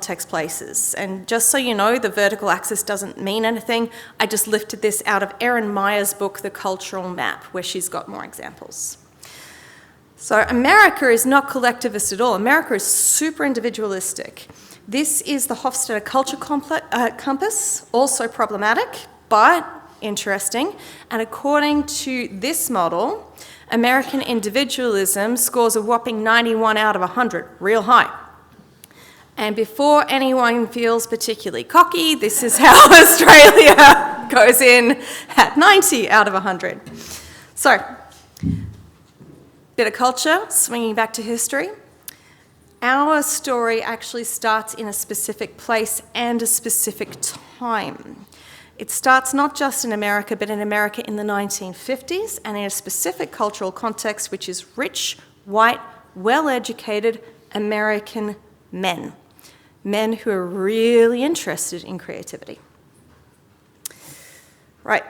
context places. And just so you know, the vertical axis doesn't mean anything. I just lifted this out of Erin Meyer's book, The Cultural Map, where she's got more examples. So America is not collectivist at all. America is super individualistic. This is the Hofstadter Culture Compass, also problematic, but interesting. And according to this model, American individualism scores a whopping 91 out of 100, real high. And before anyone feels particularly cocky, this is how Australia goes in at 90 out of 100. So, bit of culture, swinging back to history. Our story actually starts in a specific place and a specific time. It starts not just in America, but in America in the 1950s and in a specific cultural context, which is rich, white, well-educated American men. Men who are really interested in creativity. Right,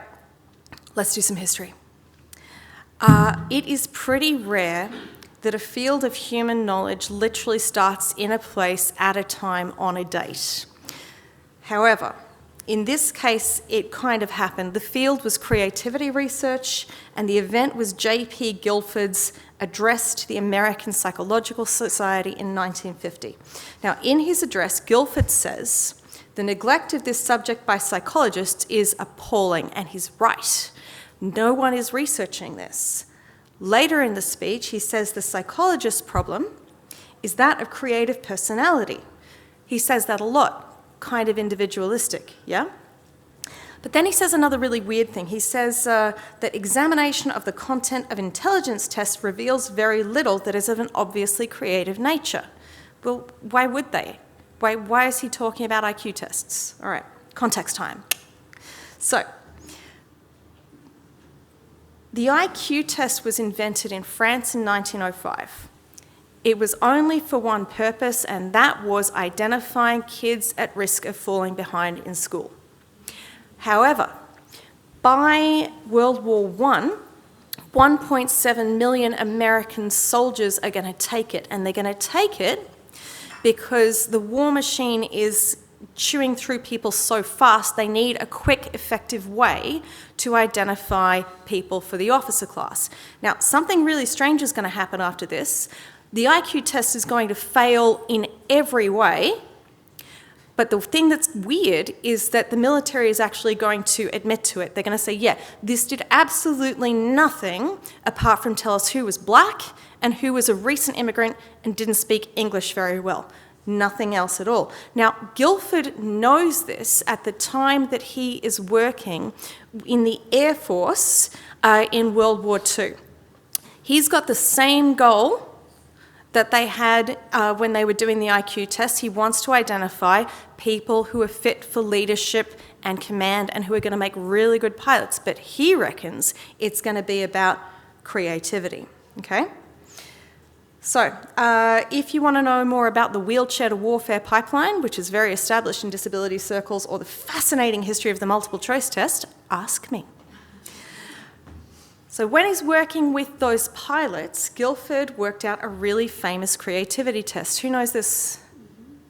let's do some history. It is pretty rare that a field of human knowledge literally starts in a place at a time on a date. However, in this case, it kind of happened. The field was creativity research, and the event was J.P. Guilford's address to the American Psychological Society in 1950. Now, in his address, Guilford says, "The neglect of this subject by psychologists is appalling," and he's right. No one is researching this. Later in the speech, he says the psychologist's problem is that of creative personality. He says that a lot, kind of individualistic, yeah? But then he says another really weird thing. He says that examination of the content of intelligence tests reveals very little that is of an obviously creative nature. Well, why would they? Why is he talking about IQ tests? All right, context time. So, the IQ test was invented in France in 1905. It was only for one purpose, and that was identifying kids at risk of falling behind in school. However, by World War I, 1.7 million American soldiers are going to take it, and they're going to take it because the war machine is chewing through people so fast, they need a quick, effective way to identify people for the officer class. Now, something really strange is going to happen after this. The IQ test is going to fail in every way, but the thing that's weird is that the military is actually going to admit to it. They're going to say, yeah, this did absolutely nothing apart from tell us who was black and who was a recent immigrant and didn't speak English very well. Nothing else at all. Now, Guilford knows this at the time that he is working in the Air Force in World War II. He's got the same goal that they had when they were doing the IQ test. He wants to identify people who are fit for leadership and command and who are going to make really good pilots, but he reckons it's going to be about creativity, okay? So, if you want to know more about the wheelchair to warfare pipeline, which is very established in disability circles, or the fascinating history of the multiple choice test, ask me. So when he's working with those pilots, Guilford worked out a really famous creativity test. Who knows this?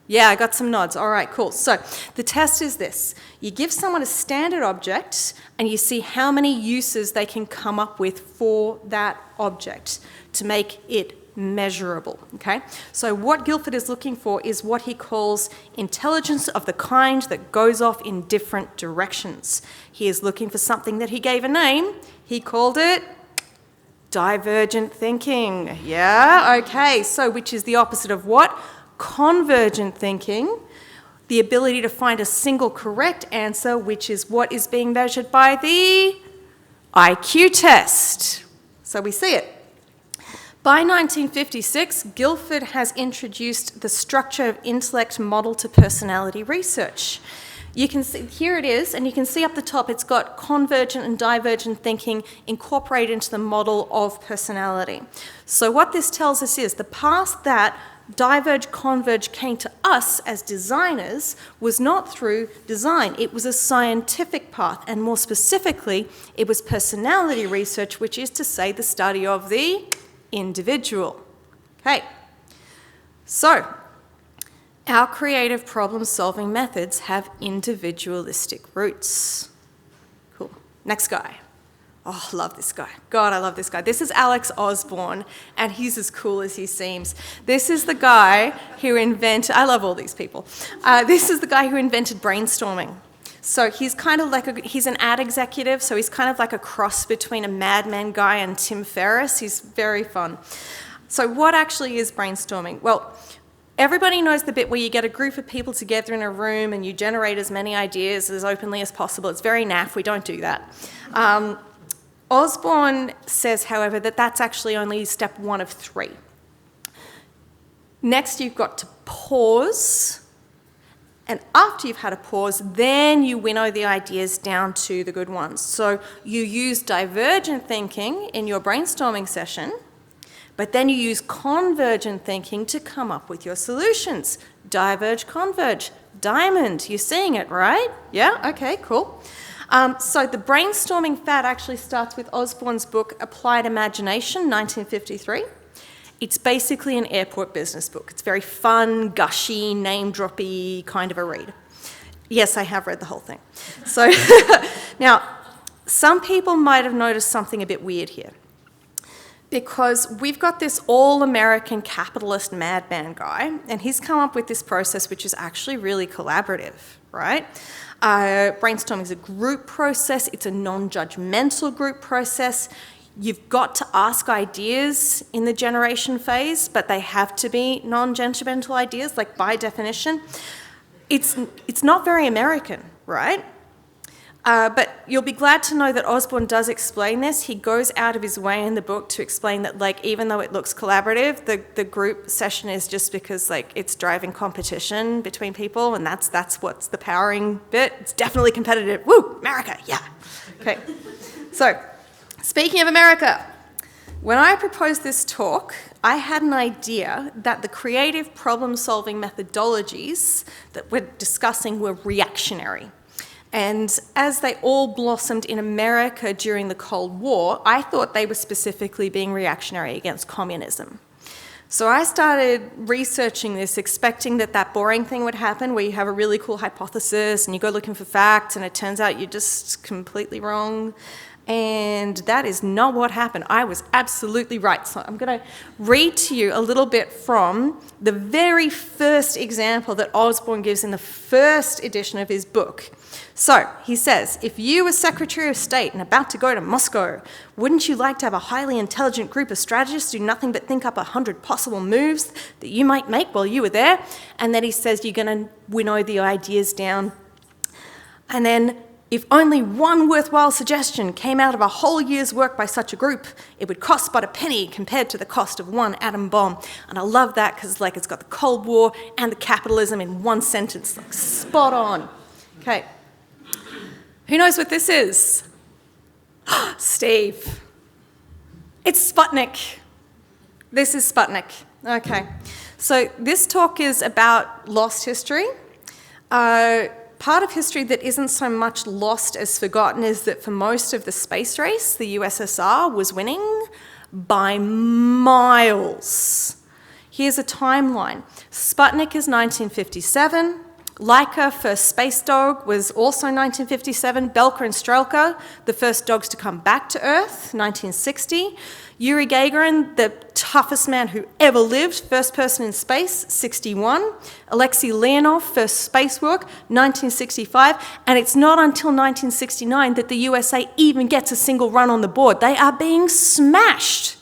Yeah, I got some nods. All right, cool. So the test is this. You give someone a standard object and you see how many uses they can come up with for that object to make it measurable, okay? So what Guilford is looking for is what he calls intelligence of the kind that goes off in different directions. He is looking for something that he gave a name. He called it divergent thinking. Yeah, okay, so which is the opposite of what? Convergent thinking, the ability to find a single correct answer, which is what is being measured by the IQ test. So we see it. By 1956, Guilford has introduced the structure of intellect model to personality research. You can see, here it is, and you can see up the top it's got convergent and divergent thinking incorporated into the model of personality. So what this tells us is the path that diverge, converge came to us as designers was not through design. It was a scientific path, and more specifically, it was personality research, which is to say the study of the individual. Okay, so Our creative problem-solving methods have individualistic roots. Cool. Next guy. Oh, I love this guy. God, I love this guy. This is Alex Osborne, and he's as cool as he seems. This is the guy who invented, I love all these people. This is the guy who invented brainstorming. So he's kind of like, he's an ad executive, so he's kind of like a cross between a Mad Men guy and Tim Ferriss. He's very fun. So what actually is brainstorming? Well, everybody knows the bit where you get a group of people together in a room and you generate as many ideas as openly as possible. It's very naff, we don't do that. Osborne says, however, that that's actually only step 1 of 3. Next, you've got to pause, and after you've had a pause, then you winnow the ideas down to the good ones. So you use divergent thinking in your brainstorming session, but then you use convergent thinking to come up with your solutions. Diverge, converge, diamond. You're seeing it, right? Yeah? Okay, cool. So the brainstorming fad actually starts with Osborne's book, Applied Imagination, 1953. It's basically an airport business book. It's very fun, gushy, name-droppy kind of a read. Yes, I have read the whole thing. So now, some people might have noticed something a bit weird here, because we've got this all-American capitalist madman guy, and he's come up with this process which is actually really collaborative, right? Brainstorming is a group process. It's a non-judgmental group process. You've got to ask ideas in the generation phase, but they have to be non-judgmental ideas, like by definition. It's not very American, right? But you'll be glad to know that Osborne does explain this. He goes out of his way in the book to explain that, like, even though it looks collaborative, the group session is just because, like, it's driving competition between people, and that's what's the powering bit. It's definitely competitive. Woo, America, yeah. Okay. So, speaking of America, when I proposed this talk, I had an idea that the creative problem-solving methodologies that we're discussing were reactionary. And as they all blossomed in America during the Cold War, I thought they were specifically being reactionary against communism. So I started researching this, expecting that boring thing would happen where you have a really cool hypothesis and you go looking for facts and it turns out you're just completely wrong. And that is not what happened. I was absolutely right. So I'm going to read to you a little bit from the very first example that Osborne gives in the first edition of his book. So he says, if you were Secretary of State and about to go to Moscow, wouldn't you like to have a highly intelligent group of strategists do nothing but think up 100 possible moves that you might make while you were there? And then he says you're going to winnow the ideas down. And then, if only one worthwhile suggestion came out of a whole year's work by such a group, it would cost but a penny compared to the cost of one atom bomb. And I love that because, like, it's got the Cold War and the capitalism in one sentence, like, spot on. Okay. Who knows what this is? Steve. It's Sputnik. This is Sputnik. Okay. So this talk is about lost history. Part of history that isn't so much lost as forgotten is that for most of the space race, the USSR was winning by miles. Here's a timeline. Sputnik is 1957. Laika, first space dog, was also 1957. Belka and Strelka, the first dogs to come back to Earth, 1960. Yuri Gagarin, the toughest man who ever lived, first person in space, 61. Alexei Leonov, first spacewalk, 1965. And it's not until 1969 that the USA even gets a single run on the board. They are being smashed.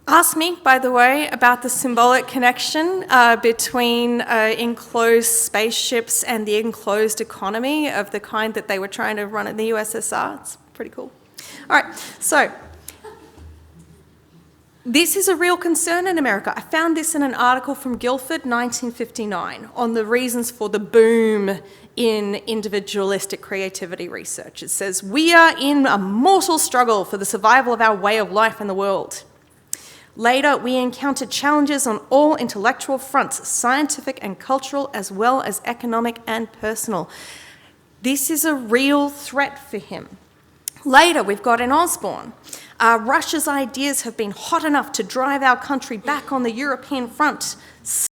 Ask me, by the way, about the symbolic connection between enclosed spaceships and the enclosed economy of the kind that they were trying to run in the USSR. It's pretty cool. All right, so this is a real concern in America. I found this in an article from Guilford, 1959, on the reasons for the boom in individualistic creativity research. It says, "We are in a mortal struggle for the survival of our way of life in the world. Later, we encountered challenges on all intellectual fronts, scientific and cultural, as well as economic and personal." This is a real threat for him. Later, we've got in Osborne, Russia's ideas have been hot enough to drive our country back on the European front.